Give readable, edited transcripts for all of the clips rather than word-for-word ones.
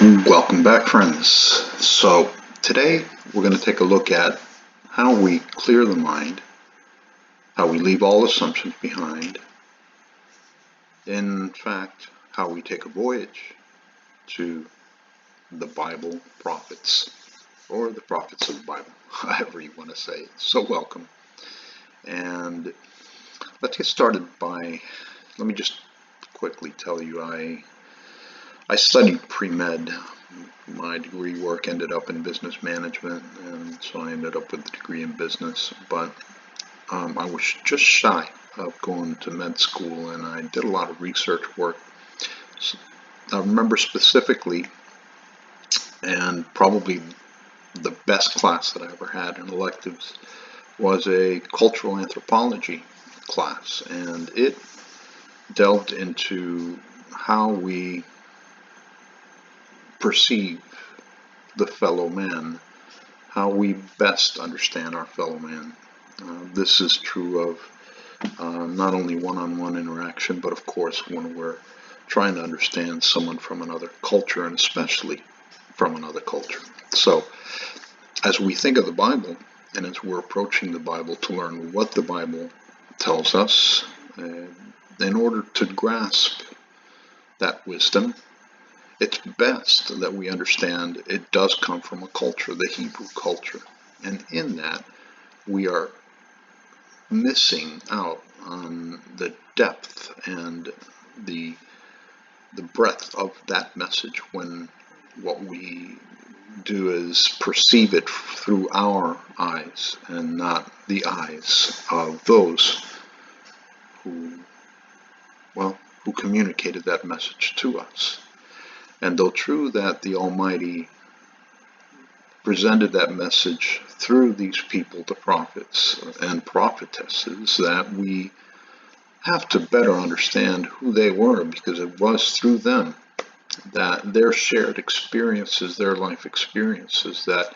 Welcome back, friends. So, today we're going to take a look at how we clear the mind, how we leave all assumptions behind, in fact, how we take a voyage to the Bible prophets, or the prophets of the Bible, however you want to say it. So, welcome. And let's get started let me just quickly tell you, I studied pre-med. My degree work ended up in business management, and so I ended up with a degree in business. But I was just shy of going to med school, and I did a lot of research work. So I remember specifically, and probably the best class that I ever had in electives was a cultural anthropology class, and it delved into how we perceive the fellow man, how we best understand our fellow man. This is true of not only one-on-one interaction, but of course when we're trying to understand someone from another culture, and especially from another culture. So as we think of the Bible, and as we're approaching the Bible to learn what the Bible tells us, in order to grasp that wisdom, it's best that we understand it does come from a culture, the Hebrew culture. And in that, we are missing out on the depth and the breadth of that message when what we do is perceive it through our eyes and not the eyes of those who communicated that message to us. And though true that the Almighty presented that message through these people, the prophets and prophetesses, that we have to better understand who they were, because it was through them, that their shared experiences, their life experiences, that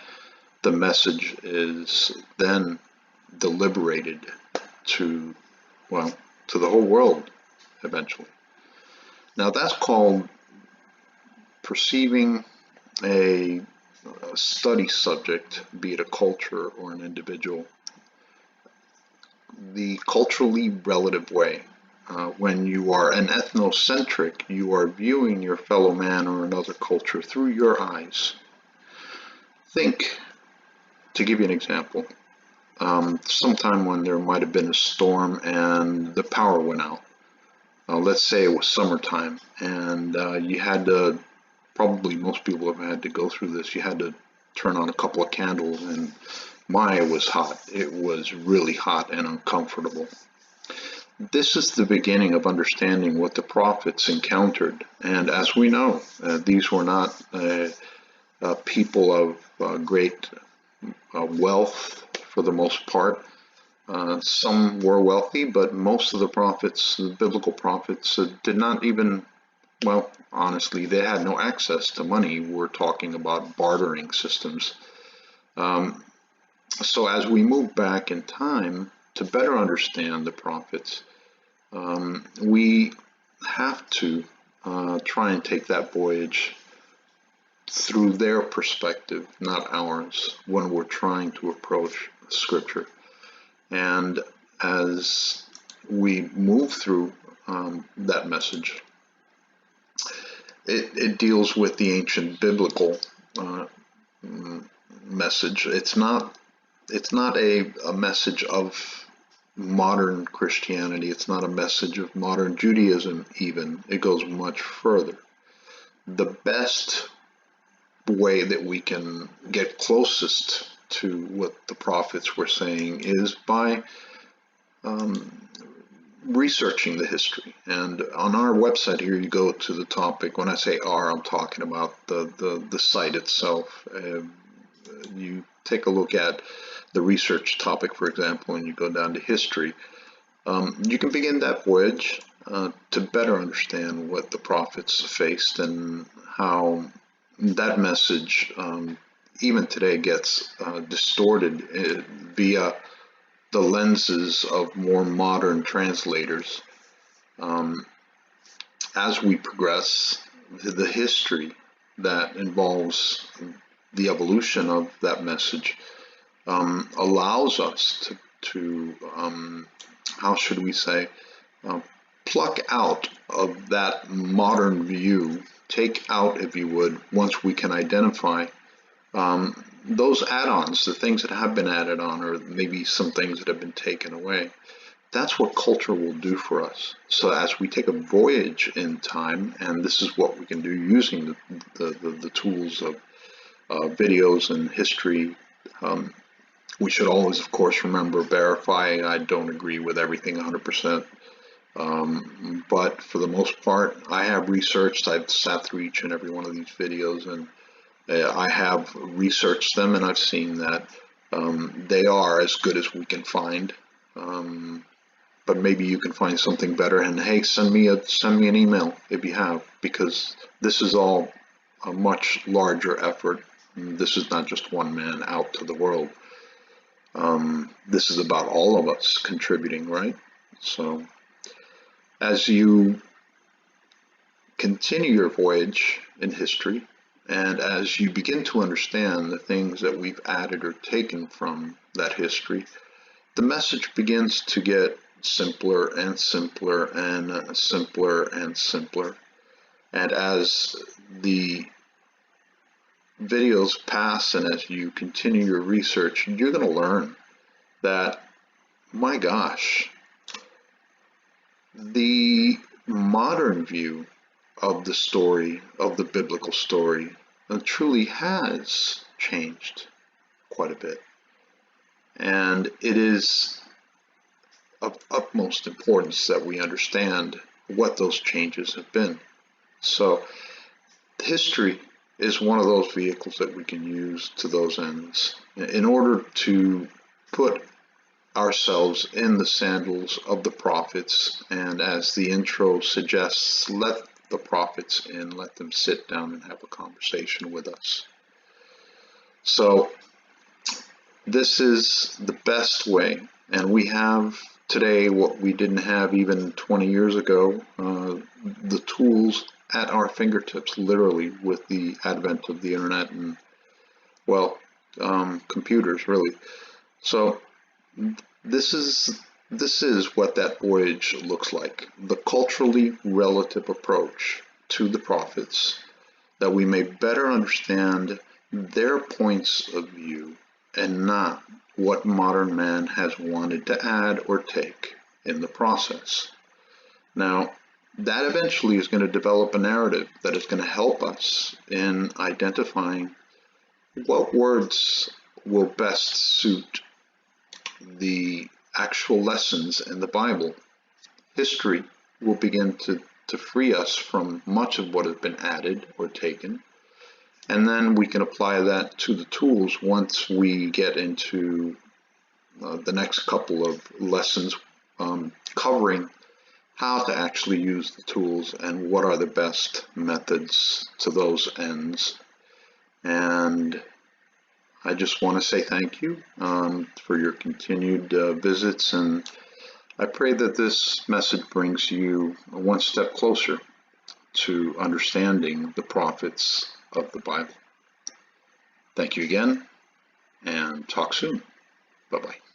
the message is then deliberated to the whole world eventually. Now that's called perceiving a study subject, be it a culture or an individual, the culturally relative way. When you are an ethnocentric, you are viewing your fellow man or another culture through your eyes. Think, to give you an example, sometime when there might have been a storm and the power went out. Let's say it was summertime, and you had to, probably most people have had to go through this, you had to turn on a couple of candles, and it was hot. It was really hot and uncomfortable. This is the beginning of understanding what the prophets encountered. And as we know, these were not people of great wealth for the most part. Some were wealthy, but most of the prophets, the biblical prophets, did not even, honestly, they had no access to money. We're talking about bartering systems. So as we move back in time to better understand the prophets, we have to try and take that voyage through their perspective, not ours, when we're trying to approach Scripture. And as we move through that message, it deals with the ancient biblical message. It's not a message of modern Christianity. It's not a message of modern Judaism even. It goes much further. The best way that we can get closest to what the prophets were saying is by researching the history. And on our website here, you go to the topic. When I say "our," I'm talking about the site itself. You take a look at the research topic, for example, and you go down to history. You can begin that voyage to better understand what the prophets faced and how that message even today gets distorted via the lenses of more modern translators. As we progress, the history that involves the evolution of that message allows us to how should we say, uh, pluck out of that modern view, take out, if you would, once we can identify those add-ons, the things that have been added on, or maybe some things that have been taken away. That's what culture will do for us. So as we take a voyage in time, and this is what we can do using the tools of videos and history, we should always, of course, remember, verify. I don't agree with everything 100%. But for the most part, I have researched, I've sat through each and every one of these videos, and I have researched them, and I've seen that they are as good as we can find. But maybe you can find something better, and hey, send me an email if you have, because this is all a much larger effort. This is not just one man out to the world. This is about all of us contributing, right? So as you continue your voyage in history, and as you begin to understand the things that we've added or taken from that history, the message begins to get simpler and simpler and simpler and simpler. And as the videos pass and as you continue your research, you're going to learn that, my gosh, the modern view of the story, of the biblical story, truly has changed quite a bit. And it is of utmost importance that we understand what those changes have been. So history is one of those vehicles that we can use to those ends in order to put ourselves in the sandals of the prophets, and as the intro suggests, let the prophets in, let them sit down and have a conversation with us. So this is the best way, and we have today what we didn't have even 20 years ago, the tools at our fingertips, literally, with the advent of the internet and, well, computers, really. So this is what that voyage looks like, the culturally relative approach to the prophets, that we may better understand their points of view and not what modern man has wanted to add or take in the process. Now, that eventually is going to develop a narrative that is going to help us in identifying what words will best suit the actual lessons in the Bible. History will begin to free us from much of what has been added or taken, and then we can apply that to the tools once we get into the next couple of lessons, covering how to actually use the tools and what are the best methods to those ends. And I just want to say thank you for your continued visits, and I pray that this message brings you one step closer to understanding the prophets of the Bible. Thank you again, and talk soon. Bye-bye.